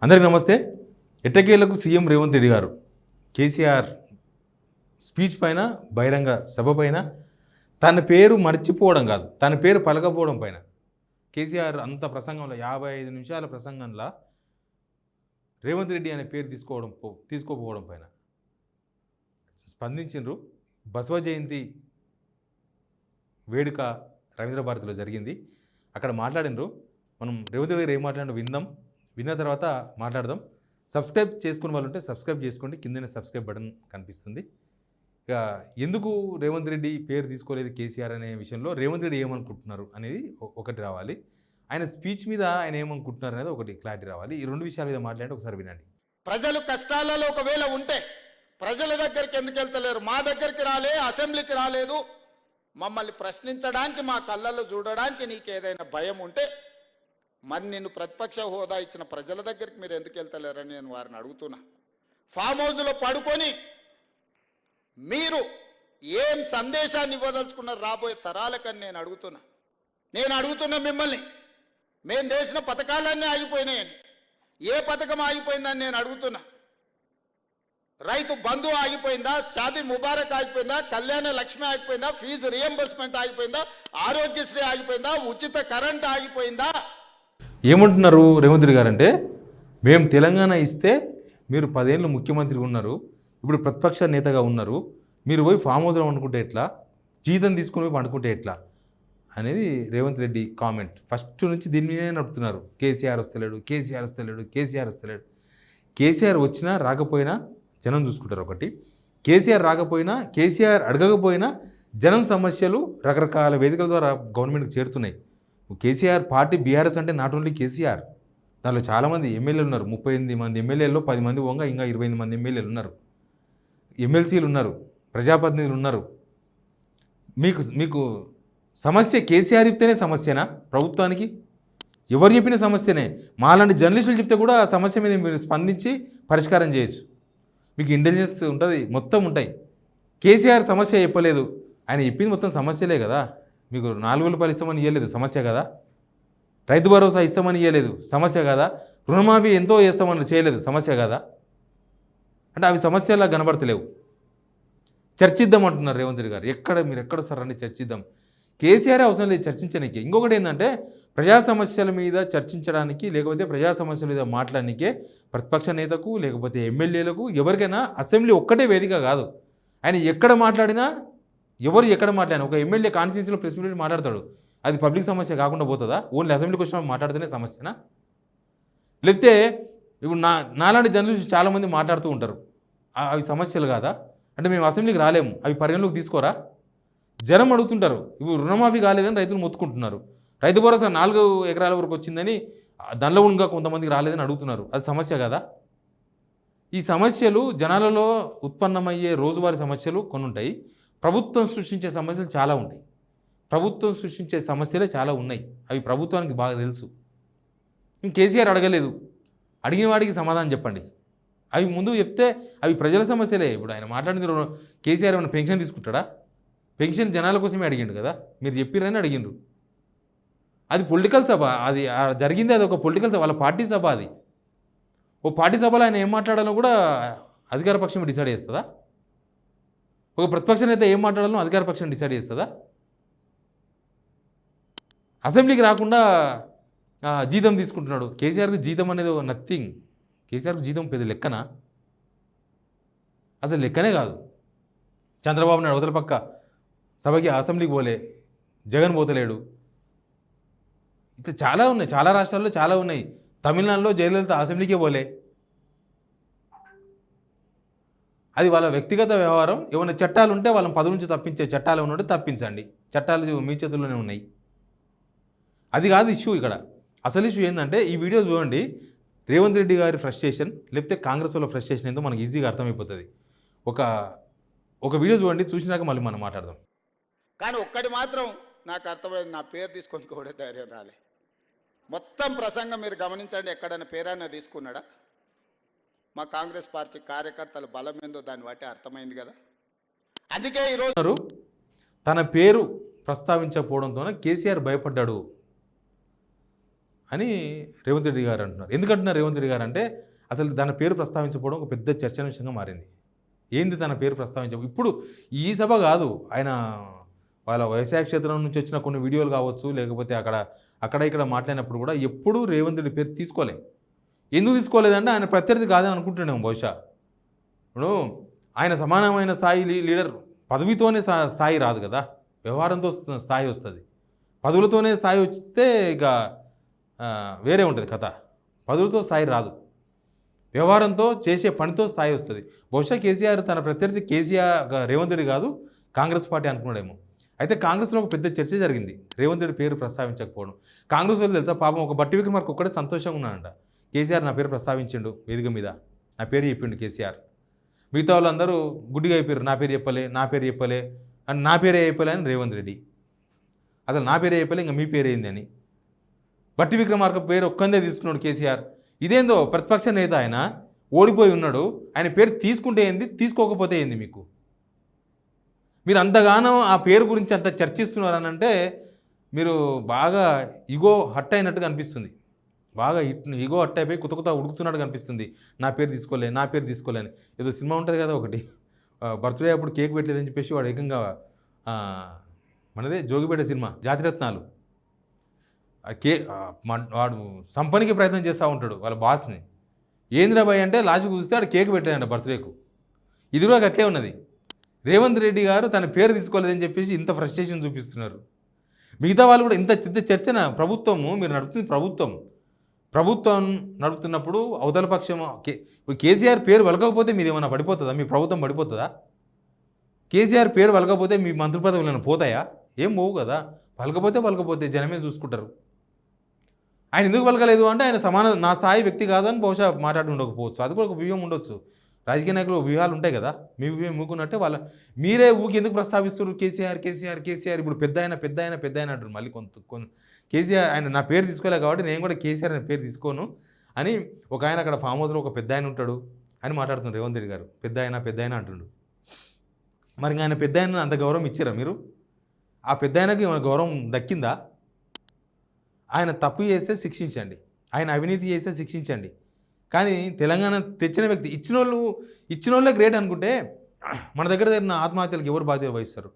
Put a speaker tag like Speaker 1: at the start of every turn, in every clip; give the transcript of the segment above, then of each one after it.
Speaker 1: అందరికీ నమస్తే. ఎట్టకేలకు సీఎం రేవంత్ రెడ్డి గారు కేసీఆర్ స్పీచ్ పైన, బహిరంగ సభ పైన తన పేరు మర్చిపోవడం కాదు, తన పేరు పలకపోవడం పైన కేసీఆర్ అంత ప్రసంగంలో 55 నిమిషాల ప్రసంగంలో రేవంత్ రెడ్డి అనే పేరు తీసుకోకపోవడం పైన స్పందించిండ్రు. బసవ జయంతి వేడుక రవీంద్ర భారతిలో జరిగింది. అక్కడ మాట్లాడినరు. మనం రేవంత్ రెడ్డి గారు ఏం మాట్లాడిన విన్న తర్వాత మాట్లాడదాం. సబ్స్క్రైబ్ చేసుకున్న వాళ్ళు ఉంటే సబ్స్క్రైబ్ చేసుకోండి, కిందనే సబ్స్క్రైబ్ బటన్ కనిపిస్తుంది. ఇక ఎందుకు రేవంత్ రెడ్డి పేరు తీసుకోలేదు కేసీఆర్ అనే విషయంలో రేవంత్ రెడ్డి ఏమనుకుంటున్నారు అనేది ఒకటి రావాలి. ఆయన స్పీచ్ మీద ఆయన ఏమనుకుంటున్నారు అనేది ఒకటి క్లారిటీ రావాలి. ఈ రెండు విషయాల మీద మాట్లాడి ఒకసారి వినండి.
Speaker 2: ప్రజలు కష్టాలలో ఒకవేళ ఉంటే ప్రజల దగ్గరికి ఎందుకు వెళ్తలేరు? మా దగ్గరికి రాలే, అసెంబ్లీకి రాలేదు, మమ్మల్ని ప్రశ్నించడానికి, మా కళ్ళల్లో చూడడానికి నీకు ఏదైనా భయం ఉంటే మరి నిన్ను ప్రతిపక్ష హోదా ఇచ్చిన ప్రజల దగ్గరికి మీరు ఎందుకు వెళ్తలేరని నేను వారిని అడుగుతున్నా. ఫామ్ హౌస్లో పడుకొని మీరు ఏం సందేశాన్ని ఇవ్వదలుచుకున్నారు రాబోయే తరాలకని నేను అడుగుతున్నా మిమ్మల్ని. మేము చేసిన పథకాలన్నీ ఆగిపోయినాయని, ఏ పథకం ఆగిపోయిందని నేను అడుగుతున్నా. రైతు బంధు ఆగిపోయిందా? షాదీ ముబారక్ ఆగిపోయిందా? కళ్యాణ లక్ష్మి ఆగిపోయిందా? ఫీజు రియంబర్స్మెంట్ ఆగిపోయిందా? ఆరోగ్యశ్రీ ఆగిపోయిందా? ఉచిత కరెంట్ ఆగిపోయిందా?
Speaker 1: ఏమంటున్నారు రేవంత్ రెడ్డి గారు అంటే, మేము తెలంగాణ ఇస్తే మీరు 10 ఏళ్ళు ముఖ్యమంత్రి ఉన్నారు, ఇప్పుడు ప్రతిపక్ష నేతగా ఉన్నారు, మీరు పోయి ఫామ్ హౌస్లో వండుకుంటే ఎట్లా, జీతం తీసుకుని పోయి వండుకుంటే ఎట్లా అనేది రేవంత్ రెడ్డి కామెంట్. ఫస్ట్ నుంచి దీని మీదే నడుపుతున్నారు. కేసీఆర్ వస్తలేడు, కేసీఆర్ వచ్చినా రాకపోయినా జనం చూసుకుంటారు. ఒకటి, కేసీఆర్ రాకపోయినా, కేసీఆర్ అడగకపోయినా జనం సమస్యలు రకరకాల వేదికల ద్వారా గవర్నమెంట్కి చేరుతున్నాయి. కేసీఆర్ పార్టీ బీఆర్ఎస్ అంటే నాట్ ఓన్లీ కేసీఆర్, దానిలో చాలామంది ఎమ్మెల్యేలు ఉన్నారు. 38 మంది ఎమ్మెల్యేల్లో 10 మంది పోగా ఇంకా 28 మంది ఎమ్మెల్యేలు ఉన్నారు, ఎమ్మెల్సీలు ఉన్నారు, ప్రజాప్రతినిధులు ఉన్నారు. మీకు సమస్య కేసీఆర్ చెప్తేనే సమస్యనా? ప్రభుత్వానికి ఎవరు చెప్పిన సమస్యనే. మాలాంటి జర్నలిస్టులు చెప్తే కూడా ఆ సమస్య మీద మీరు స్పందించి పరిష్కారం చేయొచ్చు. మీకు ఇంటెలిజెన్స్ ఉంటుంది, మొత్తం ఉంటాయి. కేసీఆర్ సమస్య చెప్పలేదు, ఆయన చెప్పింది మొత్తం సమస్యలే కదా. మీకు 4,000 రూపాయలు ఇస్తామని ఇవ్వలేదు, సమస్య కదా. రైతు భరోసా ఇస్తామని ఇవ్వలేదు, సమస్య కదా. రుణమాఫీ ఎంతో చేస్తామని చేయలేదు, సమస్య కదా. అంటే అవి సమస్యలా కనబడతలేవు. చర్చిద్దాం అంటున్నారు రేవంత్ రెడ్డి గారు. మీరు ఎక్కడ వస్తారు రండి చర్చిద్దాం. కేసీఆర్ అవసరం లేదు చర్చించడానికి. ఇంకొకటి ఏంటంటే, ప్రజా సమస్యల మీద చర్చించడానికి, లేకపోతే ప్రజా సమస్యల మీద మాట్లాడడానికే ప్రతిపక్ష నేతకు, లేకపోతే ఎమ్మెల్యేలకు, ఎవరికైనా అసెంబ్లీ ఒక్కటే వేదిక కాదు. ఆయన ఎక్కడ మాట్లాడినా, ఎక్కడ మాట్లాడినా, ఒక ఎమ్మెల్యే కాన్స్టిట్యూన్సీలో ప్రెస్ మీట్ మాట్లాడతాడు, అది పబ్లిక్ సమస్య కాకుండా పోతుందా? ఓన్లీ అసెంబ్లీకి వచ్చినప్పుడు మాట్లాడితేనే సమస్యనా? లేకపోతే ఇప్పుడు నాలాంటి జర్నలిస్టు చాలామంది మాట్లాడుతూ ఉంటారు, అవి సమస్యలు కాదా అంటే, మేము అసెంబ్లీకి రాలేము, అవి పరిగణలోకి తీసుకోరా? జనం అడుగుతుంటారు. ఇప్పుడు రుణమాఫీ కాలేదని రైతులు మొత్తుకుంటున్నారు. రైతు భరోసా 4 ఎకరాల వరకు వచ్చిందని, దానిలో ఇంకా కొంతమందికి రాలేదని అడుగుతున్నారు. అది సమస్య కదా. ఈ సమస్యలు జనాలలో ఉత్పన్నమయ్యే రోజువారీ సమస్యలు కొన్ని ఉంటాయి, ప్రభుత్వం సృష్టించే సమస్యలు చాలా ఉంటాయి. ప్రభుత్వం సృష్టించే సమస్యలే చాలా ఉన్నాయి, అవి ప్రభుత్వానికి బాగా తెలుసు. కేసీఆర్ అడగలేదు, అడిగిన వాడికి సమాధానం చెప్పండి. అవి ముందు చెప్తే అవి ప్రజల సమస్యలే. ఇప్పుడు ఆయన మాట్లాడింది, కేసీఆర్ ఏమైనా పెన్షన్ తీసుకుంటాడా? పెన్షన్ జనాల కోసమే అడిగిండు కదా, మీరు చెప్పిరని అడిగిండ్రు. అది పొలిటికల్ సభ, అది జరిగింది, అది ఒక పొలిటికల్ సభ, వాళ్ళ పార్టీ సభ. అది ఓ పార్టీ సభలో ఆయన ఏం మాట్లాడాలో కూడా అధికార పక్షం డిసైడ్ చేస్తుందా? ఒక ప్రతిపక్ష నేత ఏం మాట్లాడాలో అధికార పక్షం డిసైడ్ చేస్తుందా? అసెంబ్లీకి రాకుండా జీతం తీసుకుంటున్నాడు. కేసీఆర్కి జీతం అనేది నథింగ్. కేసీఆర్కి జీతం పెద్ద లెక్కనా? అసలు లెక్కనే కాదు. చంద్రబాబు నాయుడు అవతల పక్క సభకి, అసెంబ్లీకి పోలే, జగన్ పోతలేడు. ఇట్లా చాలా ఉన్నాయి, చాలా రాష్ట్రాల్లో చాలా ఉన్నాయి. తమిళనాడులో జయలలిత అసెంబ్లీకే పోలే. అది వాళ్ళ వ్యక్తిగత వ్యవహారం. ఏమైనా చట్టాలు ఉంటే వాళ్ళని పదవి నుంచి తప్పించే చట్టాలు ఏమైనా ఉంటే తప్పించండి, చట్టాలు మీ చేతుల్లోనే ఉన్నాయి. అది కాదు ఇష్యూ ఇక్కడ. అసలు ఇష్యూ ఏంటంటే, ఈ వీడియో చూడండి, రేవంత్ రెడ్డి గారి ఫ్రస్ట్రేషన్, లేకపోతే కాంగ్రెస్ వాళ్ళ ఫ్రస్ట్రేషన్ ఏందో మనకు ఈజీగా అర్థమైపోతుంది. ఒక వీడియో చూడండి, చూసినాక మళ్ళీ మనం మాట్లాడదాం.
Speaker 2: కానీ ఒక్కటి మాత్రం నాకు అర్థమైంది, నా పేరు తీసుకొని కూడా ధైర్యం రాలే. మొత్తం ప్రసంగం మీరు గమనించండి, ఎక్కడైనా పేరైనా తీసుకున్నాడా? మా కాంగ్రెస్ పార్టీ కార్యకర్తల బలం ఏందో దాన్ని బట్టి అర్థమైంది కదా. అందుకే ఈరోజు
Speaker 1: తన పేరు ప్రస్తావించకపోవడంతోనే కేసీఆర్ భయపడ్డాడు అని రేవంత్ రెడ్డి గారు అంటున్నారు. ఎందుకంటున్నారు రేవంత్ రెడ్డి గారు అంటే అసలు తన పేరు ప్రస్తావించకపోవడం ఒక పెద్ద చర్చనీయాంశంగా మారింది. ఏంది తన పేరు ప్రస్తావించడం? ఇప్పుడు ఈ సభ కాదు, ఆయన వాళ్ళ వ్యవసాయ క్షేత్రం నుంచి వచ్చిన కొన్ని వీడియోలు కావచ్చు, లేకపోతే అక్కడ ఇక్కడ మాట్లాడినప్పుడు కూడా ఎప్పుడూ రేవంత్ రెడ్డి పేరు తీసుకోలే. ఎందుకు తీసుకోలేదంటే ఆయన ప్రత్యర్థి కాదని అనుకుంటున్నాము బహుశా. ఇప్పుడు ఆయన సమానమైన స్థాయి లీడర్ పదవితోనే స్థాయి రాదు కదా, వ్యవహారంతో స్థాయి వస్తుంది. పదవులతోనే స్థాయి వస్తే ఇక వేరే ఉంటుంది కథ. పదవులతో స్థాయి రాదు, వ్యవహారంతో చేసే పనితో స్థాయి వస్తుంది. బహుశా కేసీఆర్ తన ప్రత్యర్థి రేవంత్ రెడ్డి కాదు, కాంగ్రెస్ పార్టీ అనుకున్నాడేమో. అయితే కాంగ్రెస్లో ఒక పెద్ద చర్చ జరిగింది రేవంత్ రెడ్డి పేరు ప్రస్తావించకపోవడం. కాంగ్రెస్ వాళ్ళు తెలుసా పాపం, ఒక బట్టి విక్రమార్క ఒక్కడే సంతోషంగా ఉన్నాడంట. కేసీఆర్ నా పేరు ప్రస్తావించిండు వేదిక మీద, నా పేరు చెప్పిండు కేసీఆర్. మిగతా వాళ్ళందరూ గుడ్డిగా అయిపోయారు, నా పేరు చెప్పలే అని, నా పేరే చెప్పలే అని రేవంత్ రెడ్డి. అసలు నా పేరే చెప్పలే, ఇంకా మీ పేరు ఏంది అని. బట్టి విక్రమార్క పేరు ఒక్కందే తీసుకున్నాడు కేసీఆర్. ఇదేందో ప్రతిపక్ష నేత ఆయన, ఓడిపోయి ఉన్నాడు, ఆయన పేరు తీసుకుంటే ఏంది, తీసుకోకపోతే ఏంది? మీరు అంతగానో ఆ పేరు గురించి అంత చర్చిస్తున్నారని అంటే మీరు బాగా ఇగో హట్ అయినట్టుగా అనిపిస్తుంది. బాగా ఇగో హట్ అయిపోయి కొత్త ఉడుకుతున్నట్టుగా అనిపిస్తుంది. నా పేరు తీసుకోలే అని. ఏదో సినిమా ఉంటుంది కదా ఒకటి, బర్త్డే అప్పుడు కేక్ పెట్టలేదని చెప్పేసి వాడు ఏకంగా మనదే జోగిపేట సినిమా జాతిరత్నాలు, వాడు సంపనికి ప్రయత్నం చేస్తూ ఉంటాడు వాళ్ళ బాస్ని. ఏంద్రా భయ్ అంటే లాస్ట్ చూస్తే వాడు కేక్ పెట్టాడంట బర్త్డేకు. ఇది కూడా అట్లే ఉన్నది. రేవంత్ రెడ్డి గారు తన పేరు తీసుకోలేదని చెప్పేసి ఇంత ఫ్రస్ట్రేషన్ చూపిస్తున్నారు. మిగతా వాళ్ళు కూడా ఇంత చిన్న చర్చన. మీరు నడుపుతుంది ప్రభుత్వం నడుపుతున్నప్పుడు అవతల పక్షం ఇప్పుడు కేసీఆర్ పేరు వెలగకపోతే మీది ఏమైనా పడిపోతుందా? మీ ప్రభుత్వం పడిపోతుందా? కేసీఆర్ పేరు వెలగకపోతే మీ మంత్రి పదవులను పోతాయా? ఏం పోవు కదా. పలకపోతే జనమే చూసుకుంటారు. ఆయన ఎందుకు పలకలేదు అంటే ఆయన నా స్థాయి వ్యక్తి కాదని బహుశా మాట్లాడి ఉండకపోవచ్చు. అది కూడా ఒక వ్యూహం ఉండొచ్చు. రాజకీయ నాయకులు వ్యూహాలు ఉంటాయి కదా, మీ వ్యూహం మూకున్నట్టే మీరే ఎందుకు ప్రస్తావిస్తారు కేసీఆర్ ఇప్పుడు పెద్ద ఆయన అంటారు. మళ్ళీ కొంత కేసీఆర్ ఆయన నా పేరు తీసుకోలే కాబట్టి నేను కూడా కేసీఆర్ అనే పేరు తీసుకోను అని ఒక ఆయన అక్కడ ఫామ్ హౌస్లో ఒక పెద్ద ఆయన ఉంటాడు అని మాట్లాడుతున్నారు రేవంత్ రెడ్డి గారు. పెద్ద ఆయన అంటుండు. మరి ఆయన పెద్ద ఆయన అంత గౌరవం ఇచ్చారా మీరు? ఆ పెద్ద ఆయనకి ఏమైనా గౌరవం దక్కిందా? ఆయన తప్పు చేస్తే శిక్షించండి, ఆయన అవినీతి చేస్తే శిక్షించండి. కానీ తెలంగాణ తెచ్చిన వ్యక్తి ఇచ్చిన వాళ్ళే గ్రేట్ అనుకుంటే మన దగ్గర ఆత్మహత్యలకు ఎవరు బాధ్యత వహిస్తారు?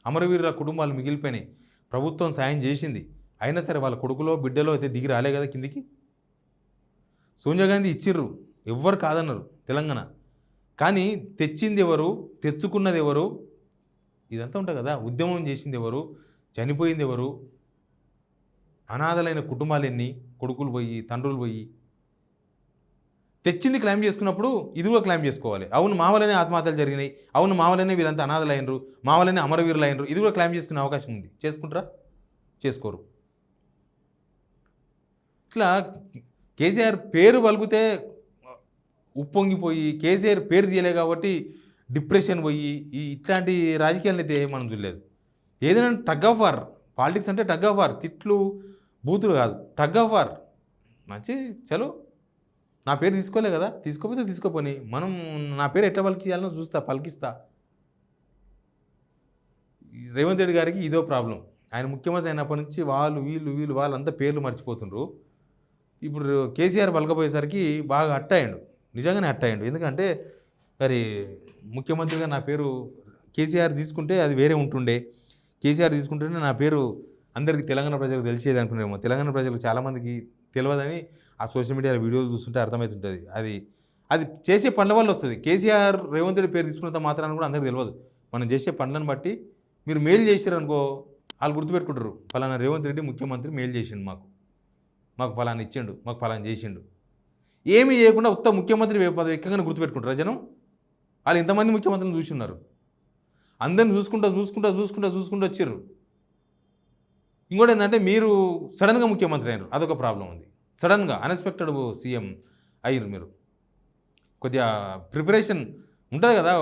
Speaker 1: అమరవీరుల కుటుంబాలు మిగిలిపోయినాయి, ప్రభుత్వం సాయం చేసింది, అయినా సరే వాళ్ళ కొడుకులో బిడ్డలో అయితే దిగి రాలే కదా కిందికి. సోనియా గాంధీ ఇచ్చిర్రు, ఎవ్వరు కాదన్నారు తెలంగాణ. కానీ తెచ్చింది ఎవరు, తెచ్చుకున్నది ఎవరు, ఇదంతా ఉంటుంది కదా. ఉద్యమం చేసింది ఎవరు, చనిపోయింది ఎవరు, అనాథలైన కుటుంబాలు ఎన్ని, కొడుకులు పోయి తండ్రులు పోయి. తెచ్చింది క్లైమ్ చేసుకున్నప్పుడు ఇది కూడా క్లైమ్ చేసుకోవాలి. అవును మా వల్లనే ఆత్మహత్యలు జరిగినాయి, అవును మా వల్లనే వీళ్ళంతా అనాథలైనరు, మా వల్లనే అమరవీరులు అయినరు, ఇది కూడా క్లైమ్ చేసుకునే అవకాశం ఉంది. చేసుకుంటారా? చేసుకోరు. ఇట్లా కేసీఆర్ పేరు పలికితే ఉప్పొంగిపోయి, కేసీఆర్ పేరు తీయలే కాబట్టి డిప్రెషన్ పోయి ఇట్లాంటి రాజకీయాలను అయితే మనం చూడలేదు. ఏదైనా టగ్ ఆఫ్ వార్, పాలిటిక్స్ అంటే టగ్ ఆఫ్ వార్, తిట్లు బూతులు కాదు, టగ్ ఆఫ్ వార్. మంచి చలో, నా పేరు తీసుకోలే కదా, తీసుకోకపోతే తీసుకోపోని, మనం నా పేరు ఎట్లా పలికియాలనో పలికిస్తా. రేవంత్ రెడ్డి గారికి ఇదో ప్రాబ్లం. ఆయన ముఖ్యమంత్రి అయినప్పటి నుంచి వీళ్ళు వాళ్ళంతా పేర్లు మర్చిపోతుండ్రు. ఇప్పుడు కేసీఆర్ పలకపోయేసరికి బాగా అట్టాయండు, నిజంగానే అట్టాయండు. ఎందుకంటే మరి ముఖ్యమంత్రిగా నా పేరు కేసీఆర్ తీసుకుంటే అది వేరే ఉంటుండే, కేసీఆర్ తీసుకుంటేనే నా పేరు అందరికీ తెలంగాణ ప్రజలకు తెలిసేది అనుకునేమో. తెలంగాణ ప్రజలకు చాలామందికి తెలియదని ఆ సోషల్ మీడియాలో వీడియోలు చూస్తుంటే అర్థమవుతుంటుంది. అది చేసే పనుల వల్ల వస్తుంది. కేసీఆర్ రేవంత్ రెడ్డి పేరు తీసుకున్నంత మాత్రాన్ని కూడా అందరికీ తెలియదు. మనం చేసే పనులను బట్టి మీరు మేలు చేశారనుకో వాళ్ళు గుర్తుపెట్టుకుంటారు, ఫలానా రేవంత్ రెడ్డి ముఖ్యమంత్రి మేలు చేసిండు, మాకు ఫలానా ఇచ్చిండు, మాకు ఫలానా చేసిండు. ఏమీ చేయకుండా ఉత్త ముఖ్యమంత్రి పదవి ఎక్కగానే గుర్తుపెట్టుకుంటారు జనం. వాళ్ళు ఇంతమంది ముఖ్యమంత్రిని చూస్తున్నారు, అందరిని చూసుకుంటూ వచ్చారు. ఇంకోటి ఏంటంటే మీరు సడన్గా ముఖ్యమంత్రి అయినారు, అదొక ప్రాబ్లం ఉంది. సడన్గా అన్ఎక్స్పెక్టెడ్ సీఎం అయ్యారు మీరు. కొద్దిగా ప్రిపరేషన్ ఉంటుంది కదా,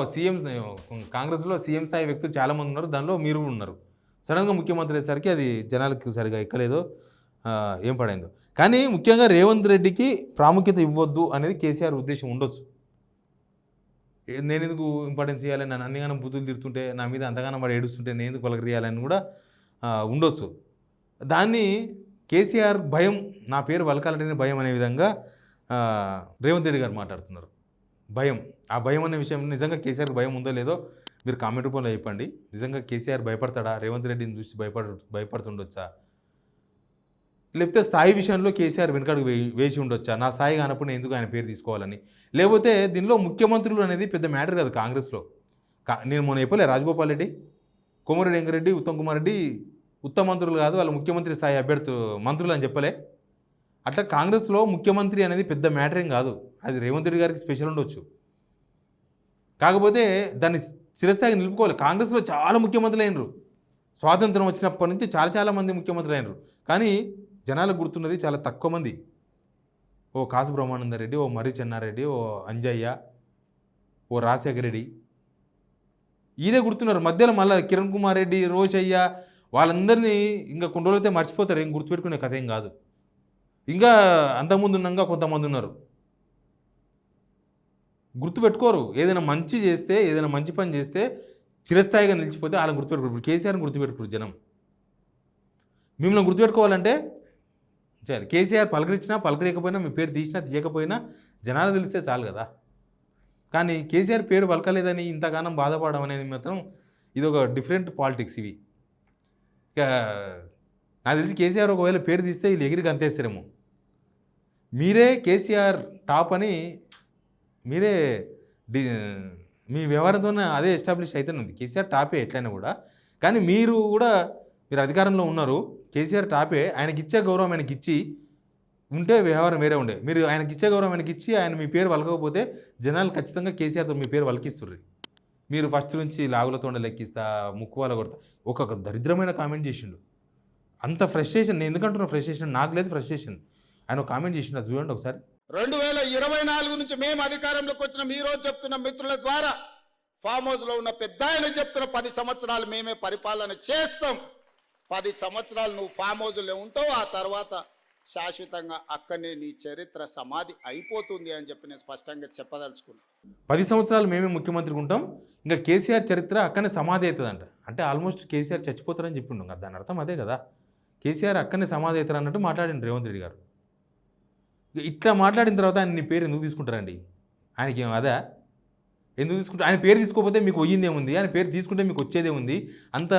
Speaker 1: కాంగ్రెస్లో సీఎం స్థాయి వ్యక్తులు చాలామంది ఉన్నారు, దానిలో మీరు ఉన్నారు. సడన్గా ముఖ్యమంత్రి అయ్యేసరికి అది జనాలకి సరిగా ఎక్కలేదో ఏం పడైందో. కానీ ముఖ్యంగా రేవంత్ రెడ్డికి ప్రాముఖ్యత ఇవ్వద్దు అనేది కేసీఆర్ ఉద్దేశం ఉండొచ్చు. నేను ఎందుకు ఇంపార్టెన్స్ ఇవ్వాలని, నన్ను అన్నిగానో బుద్ధులు తిడుతుంటే, నా మీద అంతగానో వాడు ఏడుస్తుంటే నేను ఎందుకు పలకరియాలని కూడా ఉండొచ్చు. దాన్ని కేసీఆర్ భయం, నా పేరు వలకాలంటేనే భయం అనే విధంగా రేవంత్ రెడ్డి గారు మాట్లాడుతున్నారు. భయం, ఆ భయం అనే విషయం నిజంగా కేసీఆర్కి భయం ఉందో లేదో మీరు కామెంట్ రూపంలో చెప్పండి. నిజంగా కేసీఆర్ భయపడతాడా? రేవంత్ రెడ్డిని చూసి భయపడుతుండొచ్చా? లేకపోతే స్థాయి విషయంలో కేసీఆర్ వెనుకడుగు వేసి ఉండొచ్చా? నా స్థాయి కానప్పుడు ఎందుకు ఆయన పేరు తీసుకోవాలని? లేకపోతే దీనిలో ముఖ్యమంత్రులు అనేది పెద్ద మ్యాటర్ కాదు కాంగ్రెస్లో. నేను మొన్న చెప్పలే, రాజగోపాల్ రెడ్డి, కోమరెడ్డి వెంకరెడ్డి, ఉత్తమ్ కుమార్ రెడ్డి ఉత్తమ మంత్రులు కాదు, వాళ్ళు ముఖ్యమంత్రి స్థాయి అభ్యర్థి మంత్రులు అని చెప్పలే. అట్లా కాంగ్రెస్లో ముఖ్యమంత్రి అనేది పెద్ద మ్యాటర్ ఏం కాదు. అది రేవంత్ రెడ్డి గారికి స్పెషల్ ఉండొచ్చు, కాకపోతే దాన్ని చిరస్థాయిగా నిలుపుకోవాలి. కాంగ్రెస్లో చాలా ముఖ్యమంత్రులు అయినరు, స్వాతంత్రం వచ్చినప్పటి నుంచి చాలా మంది ముఖ్యమంత్రులు అయినరు. కానీ జనాలకు గుర్తున్నది చాలా తక్కువ మంది. ఓ కాసు బ్రహ్మానందరెడ్డి, ఓ మర్రి చెన్నారెడ్డి, ఓ అంజయ్య, ఓ రాజశేఖర రెడ్డి, ఈయనే గుర్తున్నారు. మధ్యలో మళ్ళీ కిరణ్ కుమార్ రెడ్డి, రోషయ్య, వాళ్ళందరినీ ఇంకా కొన్ని రోజులైతే మర్చిపోతారు. ఏం గుర్తుపెట్టుకునే కథ ఏం కాదు. ఇంకా అంతకుముందు ఉన్నాగా కొంతమంది ఉన్నారు, గుర్తుపెట్టుకోరు. ఏదైనా మంచి చేస్తే, ఏదైనా మంచి పని చేస్తే చిరస్థాయిగా నిలిచిపోతే వాళ్ళని గుర్తుపెట్టుకోరు. ఇప్పుడు కేసీఆర్ని గుర్తుపెట్టుకోరు జనం. మిమ్మల్ని గుర్తుపెట్టుకోవాలంటే సరే, కేసీఆర్ పలకరించినా పలకరియకపోయినా, మీ పేరు తీసినా తీయకపోయినా జనాలు తెలిస్తే చాలు కదా. కానీ కేసీఆర్ పేరు పలకలేదని ఇంతగానం బాధపడడం అనేది మాత్రం ఇది ఒక డిఫరెంట్ పాలిటిక్స్. ఇవి ఇక నాకు తెలిసి కేసీఆర్ ఒకవేళ పేరు తీస్తే వీళ్ళు ఎగిరికి అంతేస్తారేమో. మీరే కేసీఆర్ టాప్ అని మీరే మీ వ్యవహారంతోనే అదే ఎస్టాబ్లిష్ అవుతుంది. కేసీఆర్ టాపే ఎట్లయినా కూడా. కానీ మీరు అధికారంలో ఉన్నారు, కేసీఆర్ టాపే, ఆయనకి ఇచ్చే గౌరవం ఆయనకి ఇచ్చి ఉంటే వ్యవహారం వేరే ఉండే. మీరు ఆయనకి ఇచ్చే గౌరవం ఆయనకి ఇచ్చి ఆయన మీ పేరు వలకపోతే జనాలు ఖచ్చితంగా కేసీఆర్తో మీ పేరు వలకిస్తుర్రు. మీరు ఫస్ట్ నుంచి లాగులతో లెక్కిస్తా, ముక్కు వాళ్ళ కొడతా, ఒక దరిద్రమైన కామెంట్ చేసిండు. అంత ఫ్రస్ట్రేషన్, నేను ఎందుకంటున్నా ఫ్రస్ట్రేషన్, నాకు లేదు ఫ్రస్ట్రేషన్, ఆయన ఒక కామెంట్ చేసిండు, అది చూడండి ఒకసారి.
Speaker 2: 2024 నుంచి మేము అధికారంలోకి వచ్చిన ఈ రోజు చెప్తున్న మిత్రుల ద్వారా ఫామ్ హౌస్ లో ఉన్న పెద్ద ఆయన చెప్తున్న 10 సంవత్సరాలు మేమే పరిపాలన చేస్తాం. 10 సంవత్సరాలు నువ్వు ఫామ్ హౌస్లో ఉంటావు, ఆ తర్వాత శాశ్వతంగా అక్కడనే నీ చరిత్ర సమాధి అయిపోతుంది అని చెప్పి నేను స్పష్టంగా చెప్పదలుచుకున్నాను.
Speaker 1: 10 సంవత్సరాలు మేమే ముఖ్యమంత్రికి ఉంటాం, ఇంకా కేసీఆర్ చరిత్ర అక్కడనే సమాధి అవుతుందంట. అంటే ఆల్మోస్ట్ కేసీఆర్ చచ్చిపోతారని చెప్పిండు కదా, దాని అర్థం అదే కదా. కేసీఆర్ అక్కడనే సమాధి అవుతారు అన్నట్టు మాట్లాడిండు రేవంత్ రెడ్డి గారు. ఇట్లా మాట్లాడిన తర్వాత ఆయన నీ పేరు ఎందుకు తీసుకుంటారండి? ఆయనకి ఏం అదా? ఎందుకు తీసుకుంటారు? ఆయన పేరు తీసుకోకపోతే మీకు పోయిందేముంది, ఆయన పేరు తీసుకుంటే మీకు వచ్చేదేముంది? అంత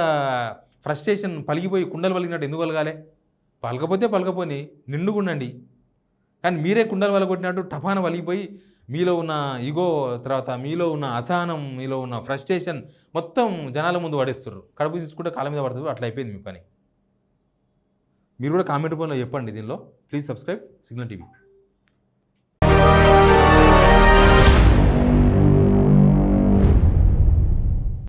Speaker 1: ఫ్రస్ట్రేషన్ పలిగిపోయి కుండలు పలిగినట్టు ఎందుకు పలగాలి? పలకపోతే పలకపోని నిండుగుండండి. కానీ మీరే కుండలు వలగొట్టినట్టు టపాన వలిగిపోయి మీలో ఉన్న ఈగో, తర్వాత మీలో ఉన్న అసహనం, మీలో ఉన్న ఫ్రస్ట్రేషన్ మొత్తం జనాల ముందు పడేస్తున్నారు. కడుపు తీసుకుంటే కాళ్ళ మీద పడుతుంది. అట్లా అయిపోయింది మీ పని. మీరు కూడా కామెంట్ రూపంలో చెప్పండి. దీనిలో ప్లీజ్ సబ్స్క్రైబ్ సిగ్నల్ టీవీ.